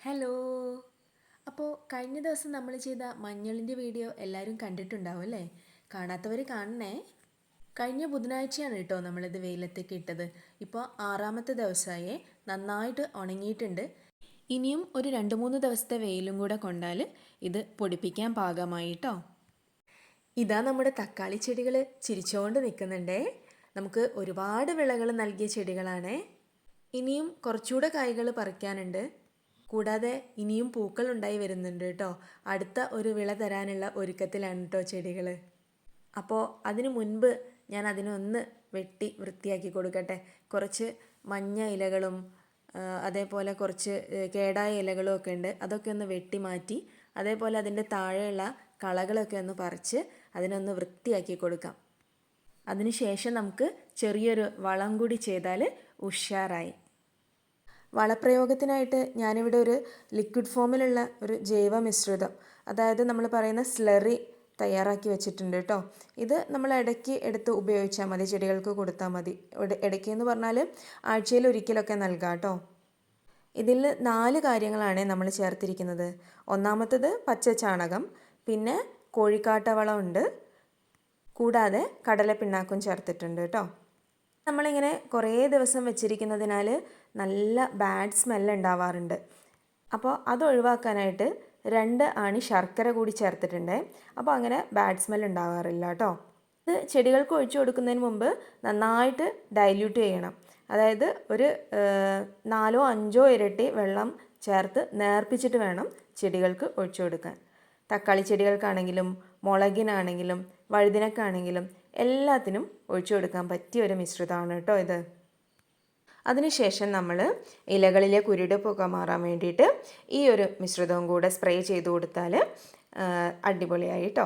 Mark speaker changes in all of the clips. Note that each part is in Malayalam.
Speaker 1: ഹലോ. അപ്പോൾ കഴിഞ്ഞ ദിവസം നമ്മൾ ചെയ്ത മഞ്ഞളിൻ്റെ വീഡിയോ എല്ലാവരും കണ്ടിട്ടുണ്ടാവും അല്ലേ? കാണാത്തവർ കാണണേ. കഴിഞ്ഞ ബുധനാഴ്ചയാണ് കേട്ടോ നമ്മളിത് വെയിലത്തേക്ക് ഇട്ടത്. ഇപ്പോൾ 6ാമത്തെ ദിവസമായേ, നന്നായിട്ട് ഉണങ്ങിയിട്ടുണ്ട്. ഇനിയും ഒരു 2-3 ദിവസത്തെ വെയിലും കൂടെ കൊണ്ടാൽ ഇത് പൊടിപ്പിക്കാൻ പാകമായിട്ടോ. ഇതാ നമ്മുടെ തക്കാളി ചെടികൾ ചിരിച്ചുകൊണ്ട് നിൽക്കുന്നുണ്ടേ. നമുക്ക് ഒരുപാട് വിളകൾ നൽകിയ ചെടികളാണേ. ഇനിയും കുറച്ചുകൂടെ കായ്കൾ പറിക്കാനുണ്ട്. കൂടാതെ ഇനിയും പൂക്കൾ ഉണ്ടായി വരുന്നുണ്ട് കേട്ടോ. അടുത്ത ഒരു വിള തരാനുള്ള ഒരുക്കത്തിലാണ് കേട്ടോ ചെടികൾ. അപ്പോൾ അതിനു മുൻപ് ഞാൻ അതിനൊന്ന് വെട്ടി വൃത്തിയാക്കി കൊടുക്കട്ടെ. കുറച്ച് മഞ്ഞ ഇലകളും അതേപോലെ കുറച്ച് കേടായ ഇലകളും ഒക്കെ ഉണ്ട്. അതൊക്കെ ഒന്ന് വെട്ടി മാറ്റി, അതേപോലെ അതിൻ്റെ താഴെയുള്ള കളകളൊക്കെ ഒന്ന് പറിച്ച് അതിനൊന്ന് വൃത്തിയാക്കി കൊടുക്കാം. അതിനുശേഷം നമുക്ക് ചെറിയൊരു വളം കൂടി ചെയ്താൽ ഉഷാറായി. വളപ്രയോഗത്തിനായിട്ട് ഞാനിവിടെ ഒരു ലിക്വിഡ് ഫോമിലുള്ള ഒരു ജൈവ മിശ്രിതം, അതായത് നമ്മൾ പറയുന്ന സ്ലറി തയ്യാറാക്കി വെച്ചിട്ടുണ്ട് കേട്ടോ. ഇത് നമ്മൾ ഇടയ്ക്ക് എടുത്ത് ഉപയോഗിച്ചാൽ മതി, ചെടികൾക്ക് കൊടുത്താൽ മതി. ഇടയ്ക്ക് എന്ന് പറഞ്ഞാൽ ആഴ്ചയിൽ ഒരിക്കലൊക്കെ നൽകാം കേട്ടോ. ഇതിൽ 4 കാര്യങ്ങളാണ് നമ്മൾ ചേർത്തിരിക്കുന്നത്. ഒന്നാമത്തേത് പച്ച ചാണകം, പിന്നെ കോഴിക്കാട്ടവളം ഉണ്ട്, കൂടാതെ കടലപ്പിണ്ണാക്കും ചേർത്തിട്ടുണ്ട് കേട്ടോ. നമ്മളിങ്ങനെ കുറേ ദിവസം വെച്ചിരിക്കുന്നതിനാൽ നല്ല ബാഡ് സ്മെല്ല് ഉണ്ടാവാറുണ്ട്. അപ്പോൾ അത് ഒഴിവാക്കാനായിട്ട് 2 ആണി ശർക്കര കൂടി ചേർത്തിട്ടുണ്ട്. അപ്പോൾ അങ്ങനെ ബാഡ് സ്മെല്ല് ഉണ്ടാവാറില്ല കേട്ടോ. ഇത് ചെടികൾക്ക് ഒഴിച്ചു കൊടുക്കുന്നതിന് മുമ്പ് നന്നായിട്ട് ഡൈല്യൂട്ട് ചെയ്യണം. അതായത് ഒരു 4-5 ഇരട്ടി വെള്ളം ചേർത്ത് നേർപ്പിച്ചിട്ട് വേണം ചെടികൾക്ക് ഒഴിച്ചു കൊടുക്കാൻ. തക്കാളി ചെടികൾക്കാണെങ്കിലും മുളകിനാണെങ്കിലും വഴുതിനക്കാണെങ്കിലും എല്ലാത്തിനും ഒഴിച്ചു കൊടുക്കാൻ പറ്റിയ ഒരു മിശ്രിതമാണ് കേട്ടോ ഇത്. അതിനുശേഷം നമ്മൾ ഇലകളിലെ കുരുടിപ്പൊക്കെ മാറാൻ വേണ്ടിയിട്ട് ഈ ഒരു മിശ്രിതവും കൂടെ സ്പ്രേ ചെയ്ത് കൊടുത്താൽ അടിപൊളിയായി കേട്ടോ.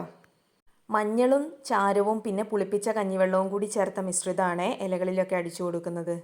Speaker 1: മഞ്ഞളും ചാരവും പിന്നെ പുളിപ്പിച്ച കഞ്ഞിവെള്ളവും കൂടി ചേർത്ത മിശ്രിതമാണ് ഇലകളിലൊക്കെ അടിച്ചു കൊടുക്കുന്നത്.